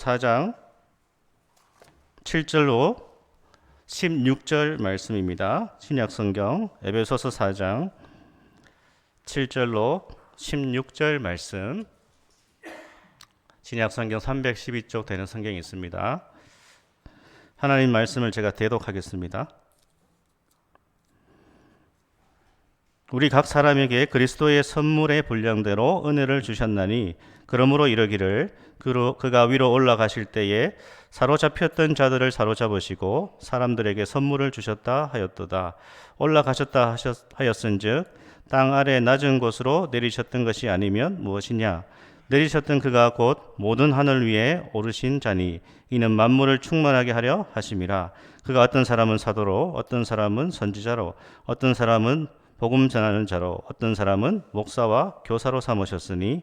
4장 7절로 16절 말씀입니다. 신약성경 에베소서 4장 7절로 16절 말씀, 신약성경 312쪽 되는 성경이 있습니다. 하나님 말씀을 제가 대독하겠습니다. 우리 각 사람에게 그리스도의 선물의 분량대로 은혜를 주셨나니 그러므로 이르기를 그가 위로 올라가실 때에 사로잡혔던 자들을 사로잡으시고 사람들에게 선물을 주셨다 하였도다. 올라가셨다 하였은즉 땅 아래 낮은 곳으로 내리셨던 것이 아니면 무엇이냐? 내리셨던 그가 곧 모든 하늘 위에 오르신 자니 이는 만물을 충만하게 하려 하심이라. 그가 어떤 사람은 사도로, 어떤 사람은 선지자로, 어떤 사람은 복음 전하는 자로, 어떤 사람은 목사와 교사로 삼으셨으니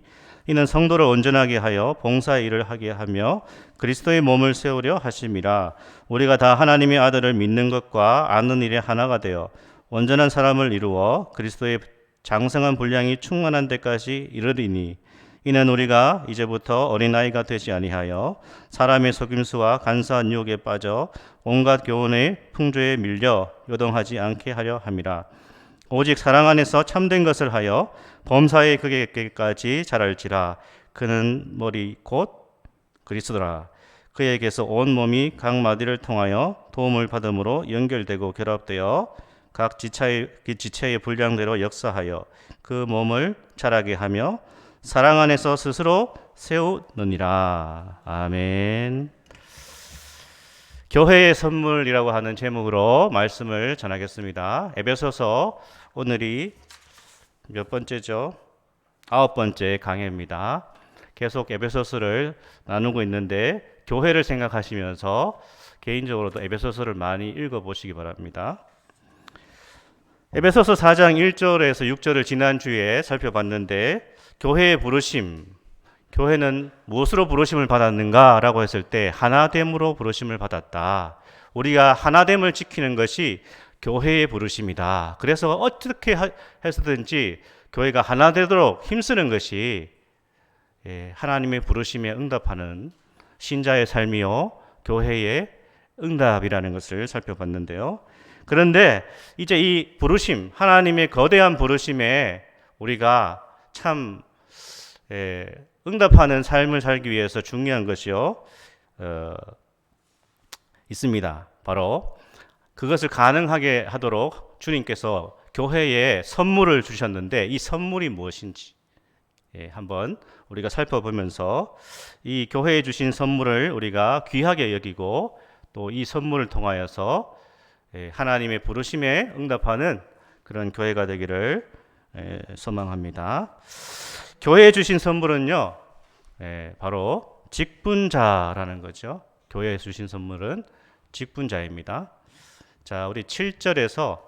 이는 성도를 온전하게 하여 봉사의 일을 하게 하며 그리스도의 몸을 세우려 하심이라. 우리가 다 하나님의 아들을 믿는 것과 아는 일에 하나가 되어 온전한 사람을 이루어 그리스도의 장성한 분량이 충만한 데까지 이르리니 이는 우리가 이제부터 어린아이가 되지 아니하여 사람의 속임수와 간사한 유혹에 빠져 온갖 교훈의 풍조에 밀려 요동하지 않게 하려 함이라. 오직 사랑 안에서 참된 것을 하여 범사에 그에게까지 자랄지라. 그는 머리 곧 그리스도라. 그에게서 온 몸이 각 마디를 통하여 도움을 받음으로 연결되고 결합되어 각 지체의 분량대로 역사하여 그 몸을 자라게 하며 사랑 안에서 스스로 세우느니라. 아멘. 교회의 선물이라고 하는 제목으로 말씀을 전하겠습니다. 에베소서, 오늘이 몇 번째죠? 9번째 강해입니다. 계속 에베소서를 나누고 있는데 교회를 생각하시면서 개인적으로도 에베소서를 많이 읽어보시기 바랍니다. 에베소서 4장 1절에서 6절을 지난주에 살펴봤는데 교회의 부르심, 교회는 무엇으로 부르심을 받았는가 라고 했을 때 하나됨으로 부르심을 받았다. 우리가 하나됨을 지키는 것이 교회의 부르심이다. 그래서 어떻게 해서든지 교회가 하나 되도록 힘쓰는 것이 하나님의 부르심에 응답하는 신자의 삶이요 교회의 응답이라는 것을 살펴봤는데요. 그런데 이제 이 부르심, 하나님의 거대한 부르심에 우리가 참 응답하는 삶을 살기 위해서 중요한 것이요 있습니다. 바로 그것을 가능하게 하도록 주님께서 교회에 선물을 주셨는데 이 선물이 무엇인지 한번 우리가 살펴보면서 이 교회에 주신 선물을 우리가 귀하게 여기고 또 이 선물을 통하여서 하나님의 부르심에 응답하는 그런 교회가 되기를 소망합니다. 교회에 주신 선물은요, 바로 직분자라는 거죠. 교회에 주신 선물은 직분자입니다. 자, 우리 7절에서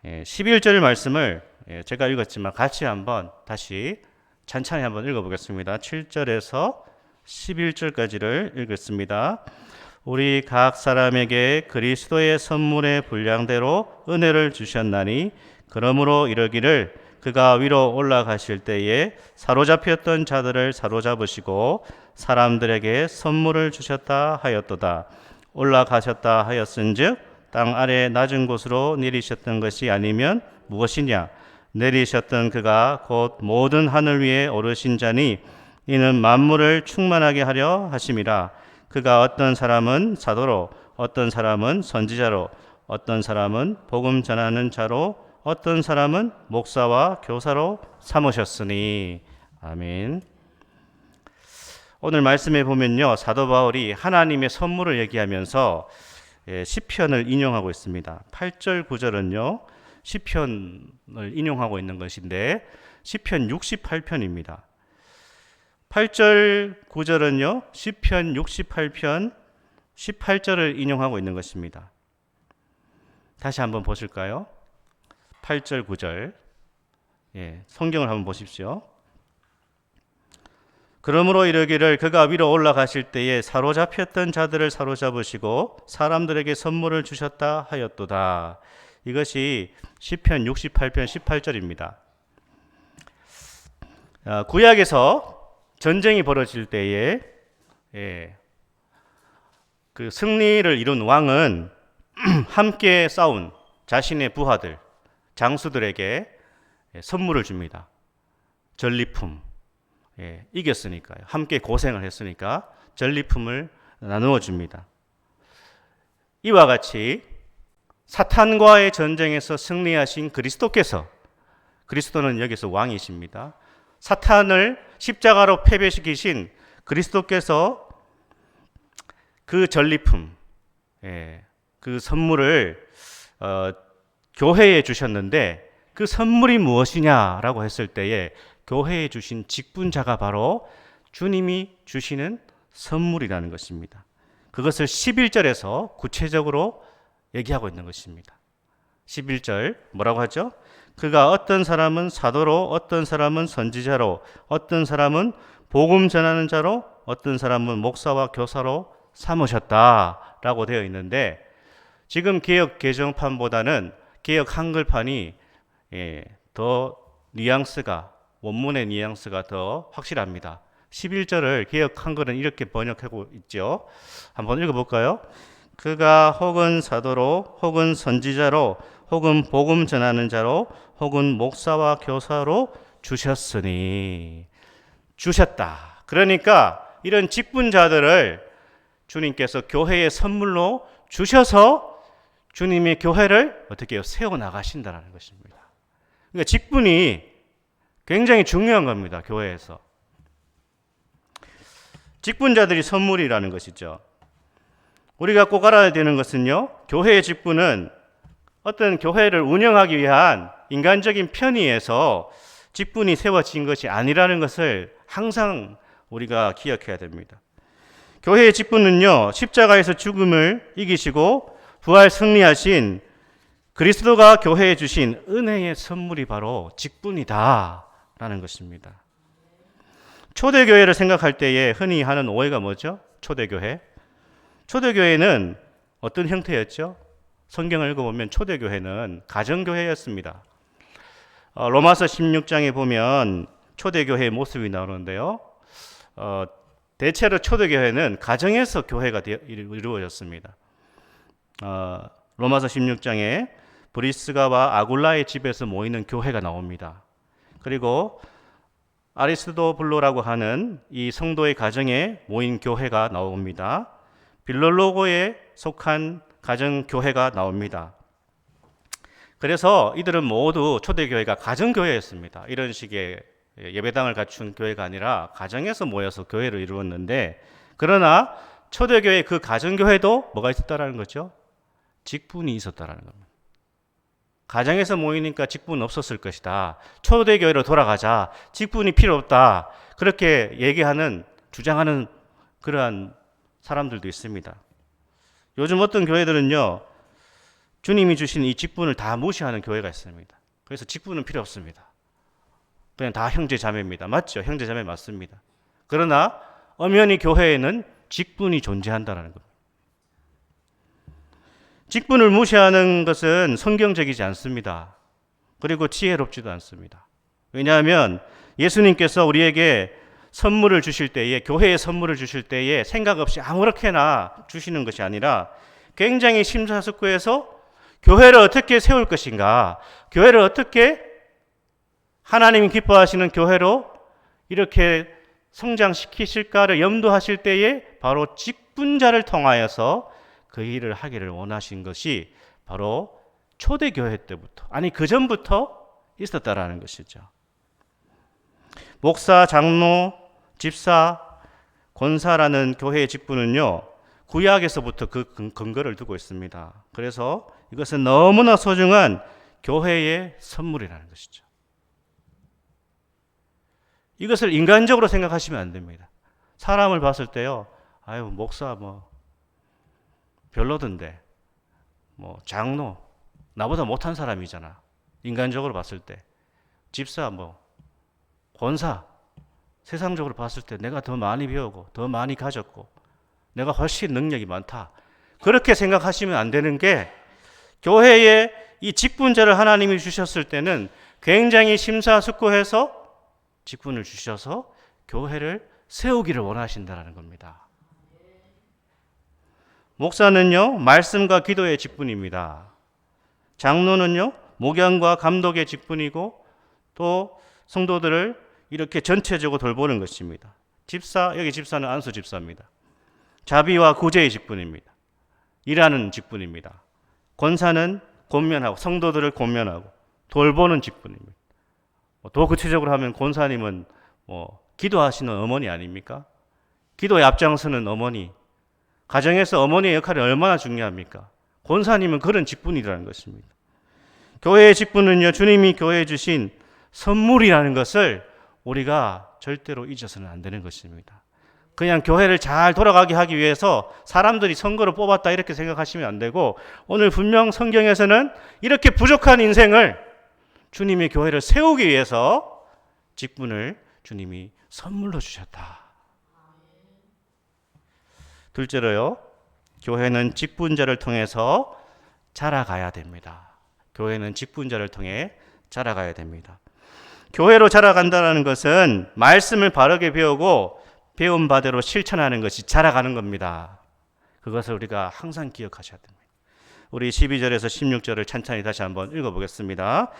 11절 말씀을 제가 읽었지만 같이 한번 다시 찬찬히 한번 읽어보겠습니다. 7절에서 11절까지를 읽겠습니다. 우리 각 사람에게 그리스도의 선물의 분량대로 은혜를 주셨나니 그러므로 이르기를 그가 위로 올라가실 때에 사로잡혔던 자들을 사로잡으시고 사람들에게 선물을 주셨다 하였도다. 올라가셨다 하였은즉 땅 아래 낮은 곳으로 내리셨던 것이 아니면 무엇이냐? 내리셨던 그가 곧 모든 하늘 위에 오르신 자니 이는 만물을 충만하게 하려 하심이라. 그가 어떤 사람은 사도로, 어떤 사람은 선지자로, 어떤 사람은 복음 전하는 자로, 어떤 사람은 목사와 교사로 삼으셨으니. 아멘. 오늘 말씀에 보면요, 사도 바울이 하나님의 선물을 얘기하면서 시편을 인용하고 있습니다. 8절 9절은요 시편을 인용하고 있는 것인데 시편 68편입니다. 8절 9절은요 시편 68편 18절을 인용하고 있는 것입니다. 다시 한번 보실까요? 8절 9절 성경을 한번 보십시오. 그러므로 이르기를 그가 위로 올라가실 때에 사로잡혔던 자들을 사로잡으시고 사람들에게 선물을 주셨다 하였도다. 이것이 시편 68편 18절입니다. 구약에서 전쟁이 벌어질 때에 그 승리를 이룬 왕은 함께 싸운 자신의 부하들, 장수들에게 선물을 줍니다. 전리품. 이겼으니까요. 함께 고생을 했으니까 전리품을 나누어 줍니다. 이와 같이 사탄과의 전쟁에서 승리하신 그리스도께서, 그리스도는 여기서 왕이십니다. 사탄을 십자가로 패배시키신 그리스도께서 그 전리품, 그 선물을 교회에 주셨는데 그 선물이 무엇이냐라고 했을 때에 교회에 주신 직분자가 바로 주님이 주시는 선물이라는 것입니다. 그것을 11절에서 구체적으로 얘기하고 있는 것입니다. 11절 뭐라고 하죠? 그가 어떤 사람은 사도로, 어떤 사람은 선지자로, 어떤 사람은 복음 전하는 자로, 어떤 사람은 목사와 교사로 삼으셨다라고 되어 있는데, 지금 개역 개정판보다는 개역 한글판이 더 뉘앙스가, 원문의 뉘앙스가 더 확실합니다. 11절을 개역 한글은 이렇게 번역하고 있죠. 한번 읽어볼까요? 그가 혹은 사도로, 혹은 선지자로, 혹은 복음 전하는 자로, 혹은 목사와 교사로 주셨으니. 주셨다. 그러니까 이런 직분자들을 주님께서 교회의 선물로 주셔서 주님의 교회를 어떻게 해요? 세워나가신다는 것입니다. 그러니까 직분이 굉장히 중요한 겁니다. 교회에서. 직분자들이 선물이라는 것이죠. 우리가 꼭 알아야 되는 것은요, 교회의 직분은 어떤 교회를 운영하기 위한 인간적인 편의에서 직분이 세워진 것이 아니라는 것을 항상 우리가 기억해야 됩니다. 교회의 직분은요, 십자가에서 죽음을 이기시고 부활 승리하신 그리스도가 교회에 주신 은혜의 선물이 바로 직분이다라는 것입니다. 초대교회를 생각할 때에 흔히 하는 오해가 뭐죠? 초대교회. 초대교회는 어떤 형태였죠? 성경을 읽어보면 초대교회는 가정교회였습니다. 로마서 16장에 보면 초대교회의 모습이 나오는데요. 대체로 초대교회는 가정에서 교회가 이루어졌습니다. 로마서 16장에 브리스가와 아굴라의 집에서 모이는 교회가 나옵니다. 그리고 아리스도블로라고 하는 이 성도의 가정에 모인 교회가 나옵니다. 빌롤로고에 속한 가정교회가 나옵니다. 그래서 이들은 모두 초대교회가 가정교회였습니다. 이런 식의 예배당을 갖춘 교회가 아니라 가정에서 모여서 교회를 이루었는데, 그러나 초대교회 그 가정교회도 뭐가 있었다라는 거죠? 직분이 있었다라는 겁니다. 가정에서 모이니까 직분 없었을 것이다. 초대교회로 돌아가자. 직분이 필요 없다. 그렇게 얘기하는, 주장하는 그러한 사람들도 있습니다. 요즘 어떤 교회들은요, 주님이 주신 이 직분을 다 무시하는 교회가 있습니다. 그래서 직분은 필요 없습니다. 그냥 다 형제 자매입니다. 맞죠? 형제 자매 맞습니다. 그러나 엄연히 교회에는 직분이 존재한다는 겁니다. 직분을 무시하는 것은 성경적이지 않습니다. 그리고 지혜롭지도 않습니다. 왜냐하면 예수님께서 우리에게 선물을 주실 때에, 교회에 선물을 주실 때에 생각 없이 아무렇게나 주시는 것이 아니라 굉장히 심사숙고해서 교회를 어떻게 세울 것인가, 교회를 어떻게 하나님이 기뻐하시는 교회로 이렇게 성장시키실까를 염두하실 때에 바로 직분자를 통하여서 그 일을 하기를 원하신 것이 바로 초대교회 때부터, 아니 그 전부터 있었다라는 것이죠. 목사, 장로, 집사, 권사라는 교회의 직분은요, 구약에서부터 그 근거를 두고 있습니다. 그래서 이것은 너무나 소중한 교회의 선물이라는 것이죠. 이것을 인간적으로 생각하시면 안 됩니다. 사람을 봤을 때요, 아유, 목사 별로던데, 장로 나보다 못한 사람이잖아. 인간적으로 봤을 때. 집사 권사 세상적으로 봤을 때 내가 더 많이 배우고 더 많이 가졌고 내가 훨씬 능력이 많다. 그렇게 생각하시면 안 되는 게, 교회에 이 직분자를 하나님이 주셨을 때는 굉장히 심사숙고해서 직분을 주셔서 교회를 세우기를 원하신다는 겁니다. 목사는요, 말씀과 기도의 직분입니다. 장로는요, 목양과 감독의 직분이고 또 성도들을 이렇게 전체적으로 돌보는 것입니다. 집사, 여기 집사는 안수 집사입니다. 자비와 구제의 직분입니다. 일하는 직분입니다. 권사는 권면하고 성도들을 권면하고 돌보는 직분입니다. 더 구체적으로 하면 권사님은 기도하시는 어머니 아닙니까? 기도에 앞장서는 어머니, 가정에서 어머니의 역할이 얼마나 중요합니까? 권사님은 그런 직분이라는 것입니다. 교회의 직분은요, 주님이 교회에 주신 선물이라는 것을 우리가 절대로 잊어서는 안 되는 것입니다. 그냥 교회를 잘 돌아가게 하기 위해서 사람들이 선거를 뽑았다 이렇게 생각하시면 안 되고, 오늘 분명 성경에서는 이렇게 부족한 인생을 주님의 교회를 세우기 위해서 직분을 주님이 선물로 주셨다. 둘째로요, 교회는 직분자를 통해서 자라가야 됩니다. 교회는 직분자를 통해 자라가야 됩니다. 교회로 자라간다는 것은 말씀을 바르게 배우고 배운 바대로 실천하는 것이 자라가는 겁니다. 그것을 우리가 항상 기억하셔야 됩니다. 우리 12절에서 16절을 찬찬히 다시 한번 읽어보겠습니다.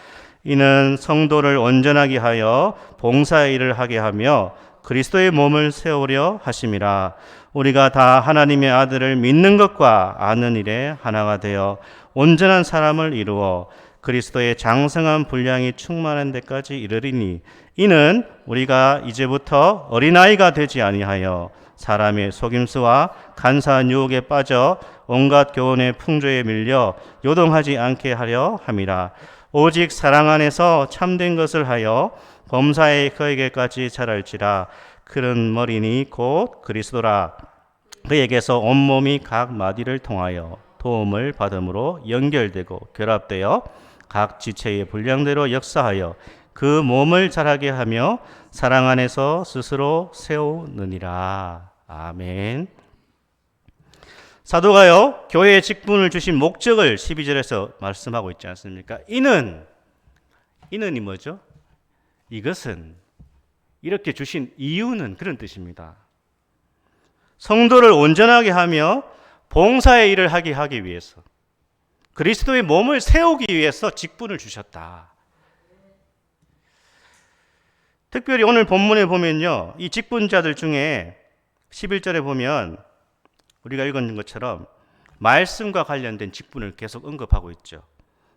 이는 성도를 온전하게 하여 봉사의 일을 하게 하며 그리스도의 몸을 세우려 하심이라. 우리가 다 하나님의 아들을 믿는 것과 아는 일에 하나가 되어 온전한 사람을 이루어 그리스도의 장성한 분량이 충만한 데까지 이르리니, 이는 우리가 이제부터 어린아이가 되지 아니하여 사람의 속임수와 간사한 유혹에 빠져 온갖 교훈의 풍조에 밀려 요동하지 않게 하려 함이라. 오직 사랑 안에서 참된 것을 하여 범사에 그에게까지 자랄지라. 그런 머리니 곧 그리스도라. 그에게서 온몸이 각 마디를 통하여 도움을 받음으로 연결되고 결합되어 각 지체의 분량대로 역사하여 그 몸을 자라게 하며 사랑 안에서 스스로 세우느니라. 아멘. 사도가요, 교회의 직분을 주신 목적을 12절에서 말씀하고 있지 않습니까? 이는이 뭐죠? 이것은, 이렇게 주신 이유는 그런 뜻입니다. 성도를 온전하게 하며 봉사의 일을 하기 위해서, 그리스도의 몸을 세우기 위해서 직분을 주셨다. 특별히 오늘 본문에 보면요, 이 직분자들 중에 11절에 보면 우리가 읽은 것처럼 말씀과 관련된 직분을 계속 언급하고 있죠.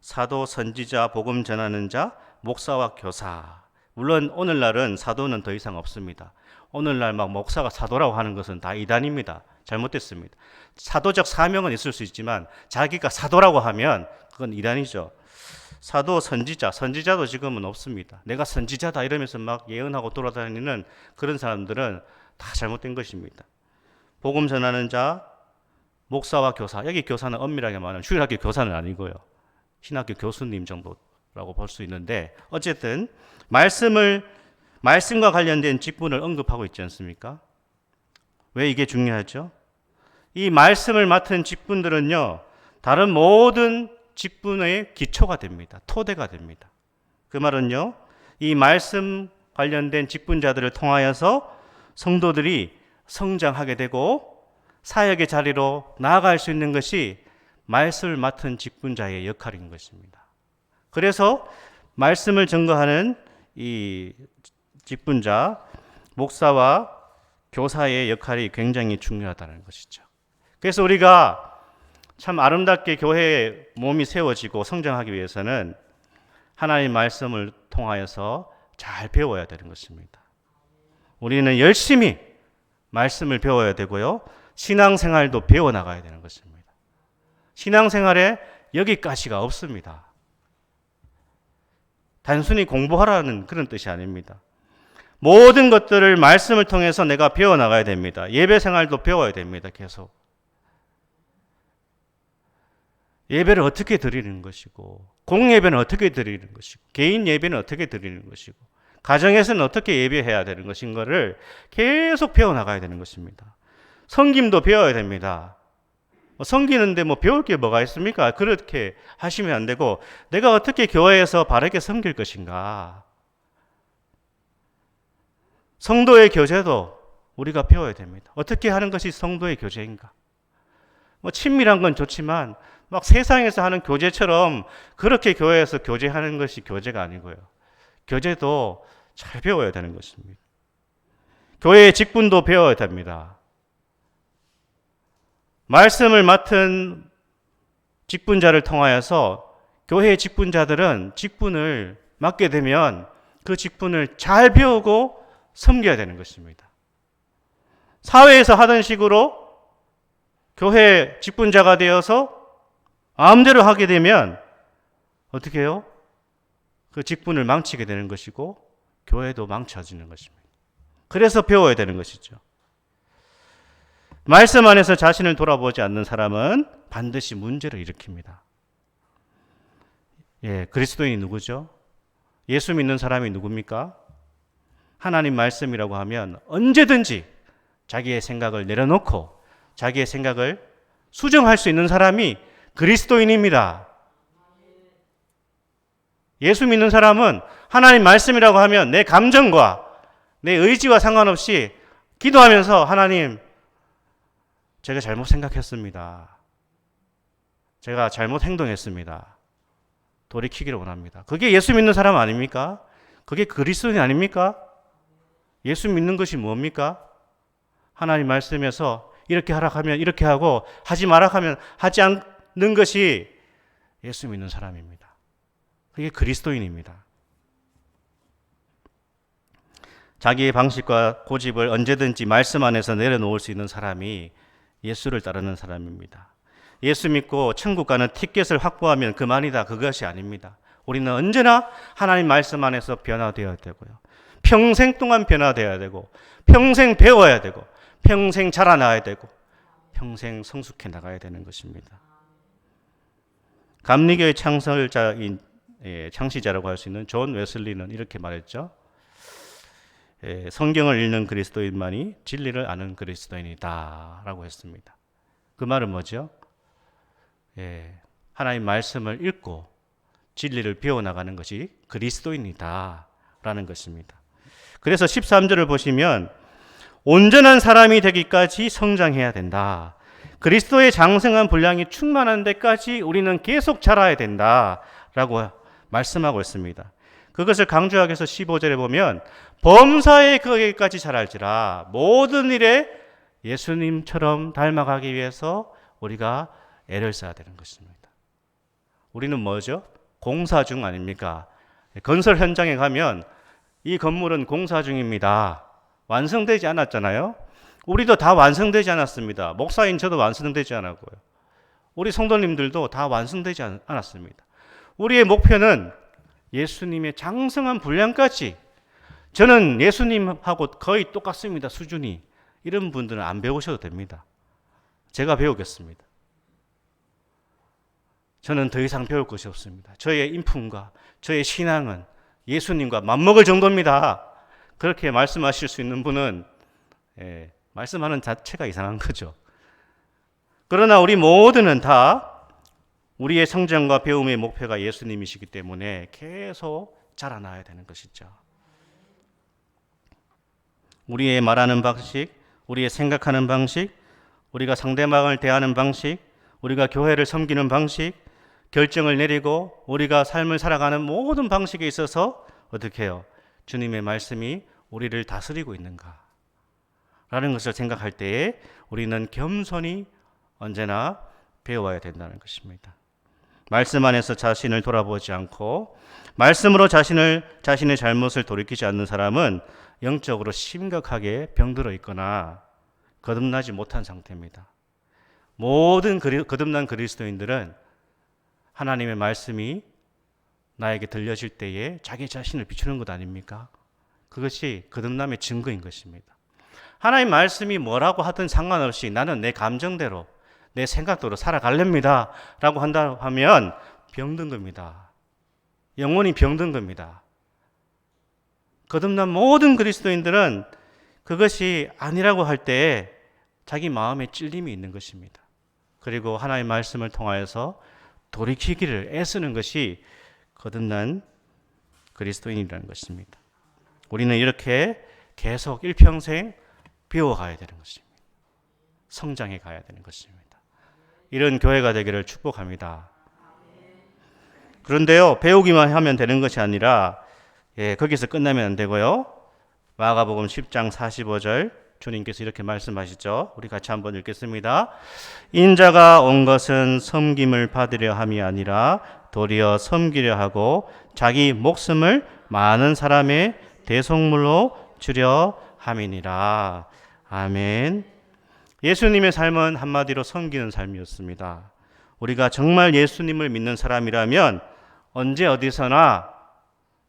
사도, 선지자, 복음 전하는 자, 목사와 교사. 물론 오늘날은 사도는 더 이상 없습니다. 오늘날 막 목사가 사도라고 하는 것은 다 이단입니다. 잘못됐습니다. 사도적 사명은 있을 수 있지만 자기가 사도라고 하면 그건 이단이죠. 사도, 선지자도 지금은 없습니다. 내가 선지자다 이러면서 막 예언하고 돌아다니는 그런 사람들은 다 잘못된 것입니다. 복음 전하는 자, 목사와 교사. 여기 교사는 엄밀하게 말하면 주일학교 교사는 아니고요, 신학교 교수님 정도라고 볼 수 있는데, 어쨌든 말씀과 관련된 직분을 언급하고 있지 않습니까? 왜 이게 중요하죠? 이 말씀을 맡은 직분들은요, 다른 모든 직분의 기초가 됩니다. 토대가 됩니다. 그 말은요, 이 말씀 관련된 직분자들을 통하여서 성도들이 성장하게 되고 사역의 자리로 나아갈 수 있는 것이 말씀을 맡은 직분자의 역할인 것입니다. 그래서 말씀을 증거하는 이 직분자, 목사와 교사의 역할이 굉장히 중요하다는 것이죠. 그래서 우리가 참 아름답게 교회의 몸이 세워지고 성장하기 위해서는 하나님의 말씀을 통하여서 잘 배워야 되는 것입니다. 우리는 열심히 말씀을 배워야 되고요, 신앙생활도 배워나가야 되는 것입니다. 신앙생활에 여기까지가 없습니다. 단순히 공부하라는 그런 뜻이 아닙니다. 모든 것들을 말씀을 통해서 내가 배워나가야 됩니다. 예배생활도 배워야 됩니다. 계속. 예배를 어떻게 드리는 것이고, 공예배는 어떻게 드리는 것이고, 개인 예배는 어떻게 드리는 것이고, 가정에서는 어떻게 예배해야 되는 것인가를 계속 배워나가야 되는 것입니다. 섬김도 배워야 됩니다. 섬기는데 배울 게 뭐가 있습니까? 그렇게 하시면 안 되고, 내가 어떻게 교회에서 바르게 섬길 것인가. 성도의 교제도 우리가 배워야 됩니다. 어떻게 하는 것이 성도의 교제인가? 친밀한 건 좋지만 막 세상에서 하는 교제처럼 그렇게 교회에서 교제하는 것이 교제가 아니고요. 교제도 잘 배워야 되는 것입니다. 교회의 직분도 배워야 됩니다. 말씀을 맡은 직분자를 통하여서 교회의 직분자들은 직분을 맡게 되면 그 직분을 잘 배우고 섬겨야 되는 것입니다. 사회에서 하던 식으로 교회 직분자가 되어서 마음대로 하게 되면 어떻게 해요? 그 직분을 망치게 되는 것이고 교회도 망쳐지는 것입니다. 그래서 배워야 되는 것이죠. 말씀 안에서 자신을 돌아보지 않는 사람은 반드시 문제를 일으킵니다. 그리스도인이 누구죠? 예수 믿는 사람이 누굽니까? 하나님 말씀이라고 하면 언제든지 자기의 생각을 내려놓고 자기의 생각을 수정할 수 있는 사람이 그리스도인입니다. 예수 믿는 사람은 하나님 말씀이라고 하면 내 감정과 내 의지와 상관없이 기도하면서 하나님, 제가 잘못 생각했습니다. 제가 잘못 행동했습니다. 돌이키기를 원합니다. 그게 예수 믿는 사람 아닙니까? 그게 그리스도인 아닙니까? 예수 믿는 것이 뭡니까? 하나님 말씀에서 이렇게 하라 하면 이렇게 하고 하지 마라 하면 하지 않는 것이 예수 믿는 사람입니다. 그게 그리스도인입니다. 자기의 방식과 고집을 언제든지 말씀 안에서 내려놓을 수 있는 사람이 예수를 따르는 사람입니다. 예수 믿고 천국 가는 티켓을 확보하면 그만이다. 그것이 아닙니다. 우리는 언제나 하나님 말씀 안에서 변화되어야 되고요. 평생 동안 변화되어야 되고 평생 배워야 되고 평생 자라나야 되고 평생 성숙해 나가야 되는 것입니다. 감리교의 창설자인 창시자라고 할 수 있는 존 웨슬리는 이렇게 말했죠. 성경을 읽는 그리스도인만이 진리를 아는 그리스도인이다 라고 했습니다. 그 말은 뭐죠? 하나님 말씀을 읽고 진리를 배워나가는 것이 그리스도인이다 라는 것입니다. 그래서 13절을 보시면 온전한 사람이 되기까지 성장해야 된다. 그리스도의 장성한 분량이 충만한 데까지 우리는 계속 자라야 된다 라고 말씀하고 있습니다. 그것을 강조하기 위해서 15절에 보면 범사에 그에게까지 자랄지라 모든 일에 예수님처럼 닮아가기 위해서 우리가 애를 써야 되는 것입니다. 우리는 뭐죠? 공사 중 아닙니까? 건설 현장에 가면 이 건물은 공사 중입니다. 완성되지 않았잖아요. 우리도 다 완성되지 않았습니다. 목사인 저도 완성되지 않았고요. 우리 성도님들도 다 완성되지 않았습니다. 우리의 목표는 예수님의 장성한 분량까지, 저는 예수님하고 거의 똑같습니다. 수준이. 이런 분들은 안 배우셔도 됩니다. 제가 배우겠습니다. 저는 더 이상 배울 것이 없습니다. 저의 인품과 저의 신앙은 예수님과 맞먹을 정도입니다. 그렇게 말씀하실 수 있는 분은 말씀하는 자체가 이상한 거죠. 그러나 우리 모두는 다 우리의 성장과 배움의 목표가 예수님이시기 때문에 계속 자라나야 되는 것이죠. 우리의 말하는 방식, 우리의 생각하는 방식, 우리가 상대방을 대하는 방식, 우리가 교회를 섬기는 방식, 결정을 내리고 우리가 삶을 살아가는 모든 방식에 있어서 어떻게 해요? 주님의 말씀이 우리를 다스리고 있는가? 라는 것을 생각할 때에 우리는 겸손히 언제나 배워야 된다는 것입니다. 말씀 안에서 자신을 돌아보지 않고 말씀으로 자신의 잘못을 돌이키지 않는 사람은 영적으로 심각하게 병들어 있거나 거듭나지 못한 상태입니다. 모든 거듭난 그리스도인들은 하나님의 말씀이 나에게 들려질 때에 자기 자신을 비추는 것 아닙니까? 그것이 거듭남의 증거인 것입니다. 하나님 말씀이 뭐라고 하든 상관없이 나는 내 감정대로 내 생각대로 살아갈랍니다 라고 한다 하면 병든 겁니다. 영혼이 병든 겁니다. 거듭난 모든 그리스도인들은 그것이 아니라고 할 때에 자기 마음에 찔림이 있는 것입니다. 그리고 하나님의 말씀을 통하여서 돌이키기를 애쓰는 것이 거듭난 그리스도인이라는 것입니다. 우리는 이렇게 계속 일평생 배워가야 되는 것입니다. 성장해 가야 되는 것입니다. 이런 교회가 되기를 축복합니다. 그런데요, 배우기만 하면 되는 것이 아니라 거기서 끝나면 안 되고요. 마가복음 10장 45절 주님께서 이렇게 말씀하시죠. 우리 같이 한번 읽겠습니다. 인자가 온 것은 섬김을 받으려 함이 아니라 도리어 섬기려 하고 자기 목숨을 많은 사람의 대속물로 주려 함이니라. 아멘. 예수님의 삶은 한마디로 섬기는 삶이었습니다. 우리가 정말 예수님을 믿는 사람이라면 언제 어디서나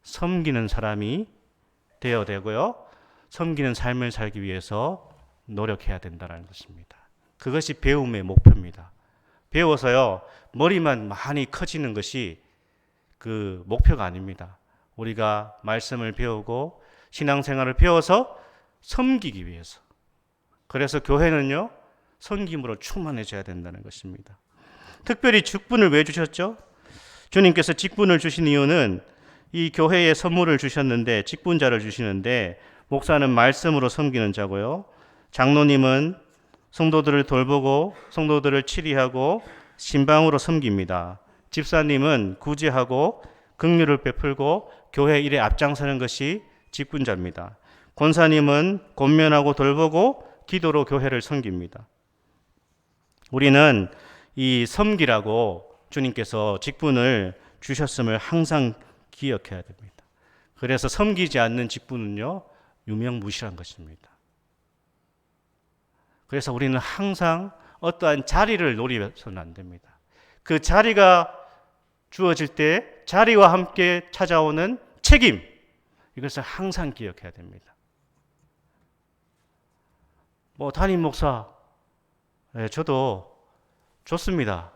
섬기는 사람이 되어야 되고요. 섬기는 삶을 살기 위해서 노력해야 된다는 것입니다. 그것이 배움의 목표입니다. 배워서요, 머리만 많이 커지는 것이 그 목표가 아닙니다. 우리가 말씀을 배우고 신앙생활을 배워서 섬기기 위해서. 그래서 교회는요, 섬김으로 충만해져야 된다는 것입니다. 특별히 직분을 왜 주셨죠? 주님께서 직분을 주신 이유는 이 교회에 선물을 주셨는데, 직분자를 주시는데, 목사는 말씀으로 섬기는 자고요. 장로님은 성도들을 돌보고 성도들을 치리하고 신방으로 섬깁니다. 집사님은 구제하고 긍휼을 베풀고 교회 일에 앞장서는 것이 직분자입니다. 권사님은 권면하고 돌보고 기도로 교회를 섬깁니다. 우리는 이 섬기라고 주님께서 직분을 주셨음을 항상 기억해야 됩니다. 그래서 섬기지 않는 직분은요, 유명무실한 것입니다. 그래서 우리는 항상 어떠한 자리를 노리서는 안 됩니다. 그 자리가 주어질 때 자리와 함께 찾아오는 책임, 이것을 항상 기억해야 됩니다. 담임 목사, 저도 좋습니다.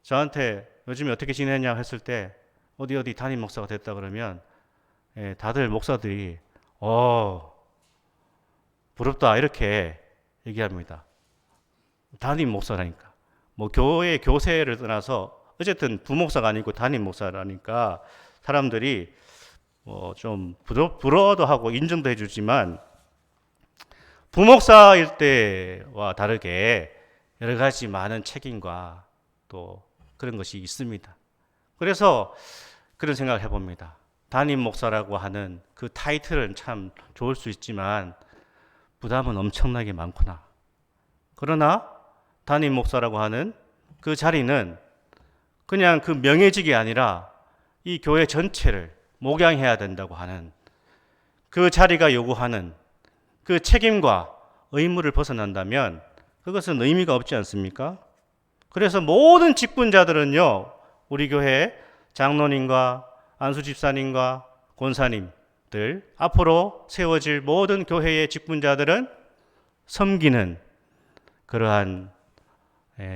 저한테 요즘에 어떻게 지내냐 했을 때 어디 담임 목사가 됐다 그러면 다들 목사들이 부럽다 이렇게 얘기합니다. 담임 목사라니까. 교회 교세를 떠나서 어쨌든 부목사가 아니고 담임 목사라니까 사람들이 좀 부러워도 하고 인정도 해주지만 부목사일 때와 다르게 여러 가지 많은 책임과 또 그런 것이 있습니다. 그래서 그런 생각을 해봅니다. 담임 목사라고 하는 그 타이틀은 참 좋을 수 있지만 부담은 엄청나게 많구나. 그러나 담임 목사라고 하는 그 자리는 그냥 그 명예직이 아니라 이 교회 전체를 목양해야 된다고 하는 그 자리가 요구하는 그 책임과 의무를 벗어난다면 그것은 의미가 없지 않습니까? 그래서 모든 직분자들은요, 우리 교회 장로님과 안수 집사님과 권사님들, 앞으로 세워질 모든 교회의 직분자들은 섬기는 그러한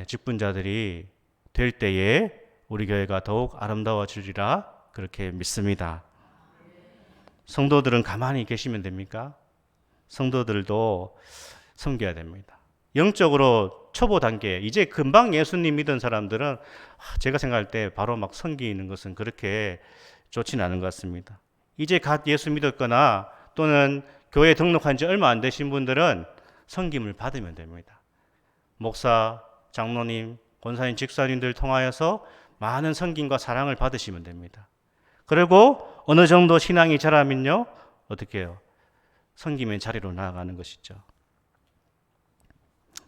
직분자들이 될 때에 우리 교회가 더욱 아름다워지리라 그렇게 믿습니다. 성도들은 가만히 계시면 됩니까? 성도들도 섬겨야 됩니다. 영적으로 초보 단계, 이제 금방 예수님 믿은 사람들은 제가 생각할 때 바로 막 섬기는 것은 그렇게 좋지는 않은 것 같습니다. 이제 갓 예수 믿었거나 또는 교회에 등록한 지 얼마 안 되신 분들은 섬김을 받으면 됩니다. 목사, 장로님, 권사님, 직사님들 통하여서 많은 섬김과 사랑을 받으시면 됩니다. 그리고 어느 정도 신앙이 자라면요, 어떻게 해요? 섬김의 자리로 나아가는 것이죠.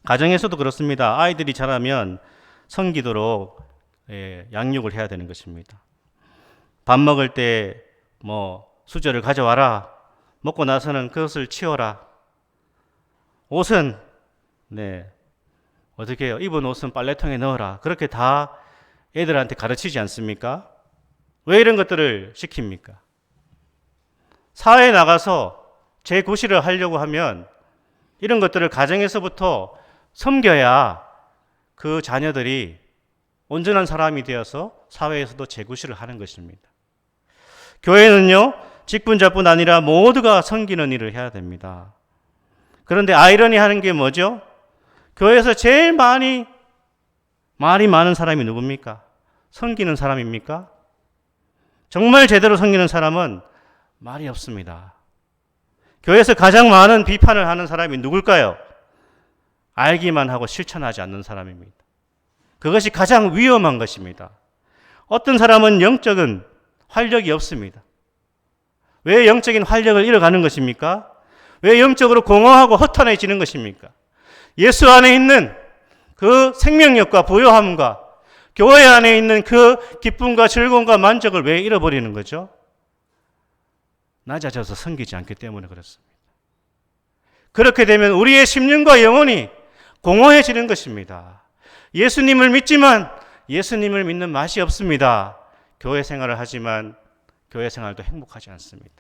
가정에서도 그렇습니다. 아이들이 자라면 섬기도록 양육을 해야 되는 것입니다. 밥 먹을 때 수저를 가져와라. 먹고 나서는 그것을 치워라. 옷은 어떻게 해요? 입은 옷은 빨래통에 넣어라. 그렇게 다 애들한테 가르치지 않습니까? 왜 이런 것들을 시킵니까? 사회에 나가서 재구실을 하려고 하면 이런 것들을 가정에서부터 섬겨야 그 자녀들이 온전한 사람이 되어서 사회에서도 재구실을 하는 것입니다. 교회는요, 직분자뿐 아니라 모두가 섬기는 일을 해야 됩니다. 그런데 아이러니하는 게 뭐죠? 교회에서 제일 말이 많은 사람이 누굽니까? 섬기는 사람입니까? 정말 제대로 섬기는 사람은 말이 없습니다. 교회에서 가장 많은 비판을 하는 사람이 누굴까요? 알기만 하고 실천하지 않는 사람입니다. 그것이 가장 위험한 것입니다. 어떤 사람은 영적인 활력이 없습니다. 왜 영적인 활력을 잃어가는 것입니까? 왜 영적으로 공허하고 허탄해지는 것입니까? 예수 안에 있는 그 생명력과 부요함과 교회 안에 있는 그 기쁨과 즐거움과 만족을 왜 잃어버리는 거죠? 낮아져서 섬기지 않기 때문에 그렇습니다. 그렇게 되면 우리의 심령과 영혼이 공허해지는 것입니다. 예수님을 믿지만 예수님을 믿는 맛이 없습니다. 교회 생활을 하지만 교회 생활도 행복하지 않습니다.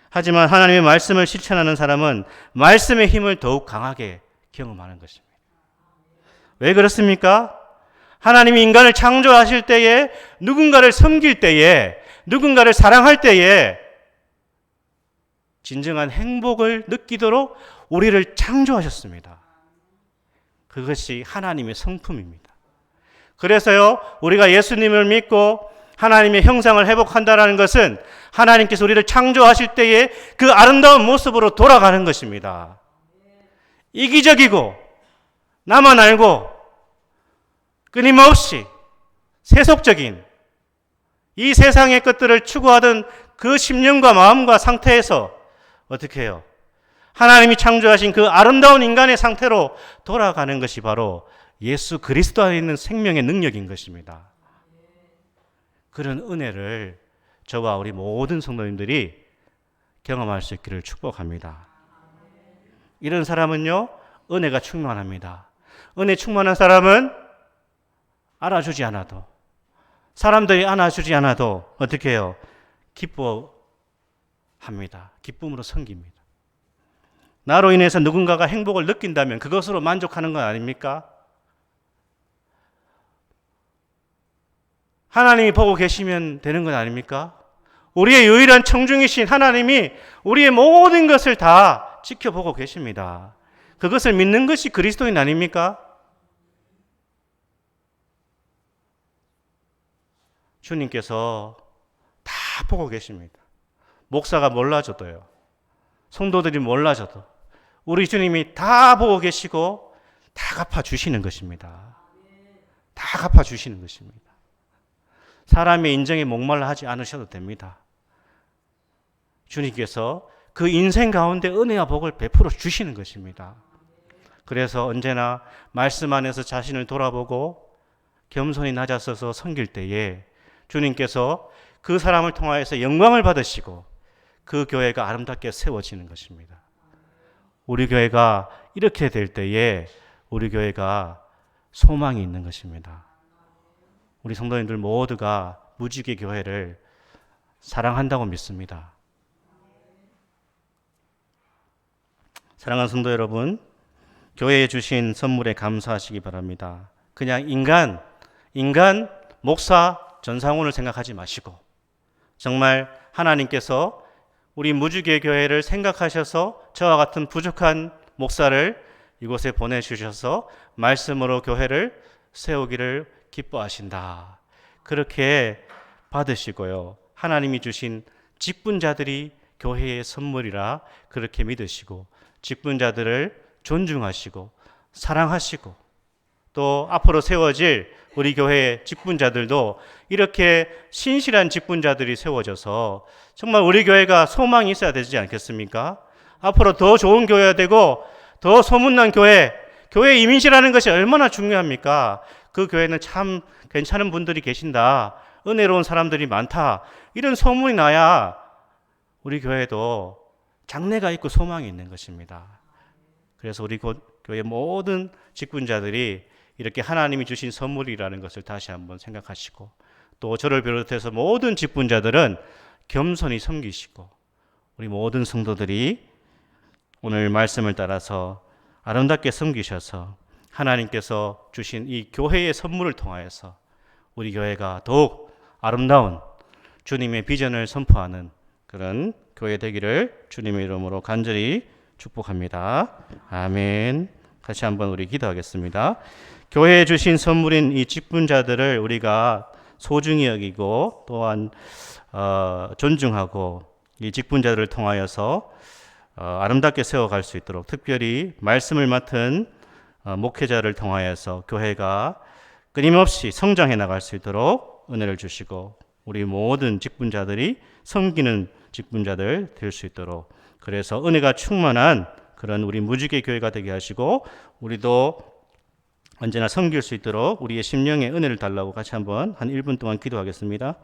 하지만 하나님의 말씀을 실천하는 사람은 말씀의 힘을 더욱 강하게 경험하는 것입니다. 왜 그렇습니까? 하나님이 인간을 창조하실 때에, 누군가를 섬길 때에, 누군가를 사랑할 때에 진정한 행복을 느끼도록 우리를 창조하셨습니다. 그것이 하나님의 성품입니다. 그래서요, 우리가 예수님을 믿고 하나님의 형상을 회복한다는 것은 하나님께서 우리를 창조하실 때에 그 아름다운 모습으로 돌아가는 것입니다. 이기적이고 나만 알고 끊임없이 세속적인 이 세상의 것들을 추구하던 그 심령과 마음과 상태에서 어떻게 해요? 하나님이 창조하신 그 아름다운 인간의 상태로 돌아가는 것이 바로 예수 그리스도 안에 있는 생명의 능력인 것입니다. 그런 은혜를 저와 우리 모든 성도님들이 경험할 수 있기를 축복합니다. 이런 사람은요, 은혜가 충만합니다. 은혜 충만한 사람은 알아주지 않아도, 사람들이 안아주지 않아도 어떻게 해요? 기뻐합니다. 기쁨으로 섬깁니다. 나로 인해서 누군가가 행복을 느낀다면 그것으로 만족하는 건 아닙니까? 하나님이 보고 계시면 되는 건 아닙니까? 우리의 유일한 청중이신 하나님이 우리의 모든 것을 다 지켜보고 계십니다. 그것을 믿는 것이 그리스도인 아닙니까? 주님께서 다 보고 계십니다. 목사가 몰라줘도요, 성도들이 몰라줘도 우리 주님이 다 보고 계시고 다 갚아주시는 것입니다. 다 갚아주시는 것입니다. 사람의 인정에 목말라 하지 않으셔도 됩니다. 주님께서 그 인생 가운데 은혜와 복을 베풀어 주시는 것입니다. 그래서 언제나 말씀 안에서 자신을 돌아보고 겸손히 낮아서서 섬길 때에 주님께서 그 사람을 통하여서 영광을 받으시고 그 교회가 아름답게 세워지는 것입니다. 우리 교회가 이렇게 될 때에 우리 교회가 소망이 있는 것입니다. 우리 성도님들 모두가 무지개 교회를 사랑한다고 믿습니다. 사랑하는 성도 여러분, 교회에 주신 선물에 감사하시기 바랍니다. 그냥 인간, 목사, 전상훈을 생각하지 마시고 정말 하나님께서 우리 무지개 교회를 생각하셔서 저와 같은 부족한 목사를 이곳에 보내주셔서 말씀으로 교회를 세우기를 기뻐하신다. 그렇게 받으시고요. 하나님이 주신 직분자들이 교회의 선물이라 그렇게 믿으시고 직분자들을 존중하시고 사랑하시고 또 앞으로 세워질 우리 교회의 직분자들도 이렇게 신실한 직분자들이 세워져서 정말 우리 교회가 소망이 있어야 되지 않겠습니까? 앞으로 더 좋은 교회가 되고 더 소문난 교회 이미지라는 것이 얼마나 중요합니까? 그 교회는 참 괜찮은 분들이 계신다. 은혜로운 사람들이 많다. 이런 소문이 나야 우리 교회도 장래가 있고 소망이 있는 것입니다. 그래서 우리 교회 모든 직분자들이 이렇게 하나님이 주신 선물이라는 것을 다시 한번 생각하시고 또 저를 비롯해서 모든 직분자들은 겸손히 섬기시고 우리 모든 성도들이 오늘 말씀을 따라서 아름답게 섬기셔서 하나님께서 주신 이 교회의 선물을 통하여서 우리 교회가 더욱 아름다운 주님의 비전을 선포하는 그런 교회 되기를 주님의 이름으로 간절히 축복합니다. 아멘. 같이 한번 우리 기도하겠습니다. 교회에 주신 선물인 이 직분자들을 우리가 소중히 여기고 또한 존중하고 이 직분자들을 통하여서 아름답게 세워갈 수 있도록, 특별히 말씀을 맡은 목회자를 통하여서 교회가 끊임없이 성장해 나갈 수 있도록 은혜를 주시고, 우리 모든 직분자들이 섬기는 직분자들 될 수 있도록, 그래서 은혜가 충만한 그런 우리 무지개 교회가 되게 하시고, 우리도 언제나 섬길 수 있도록 우리의 심령에 은혜를 달라고 같이 한번 한 1분 동안 기도하겠습니다.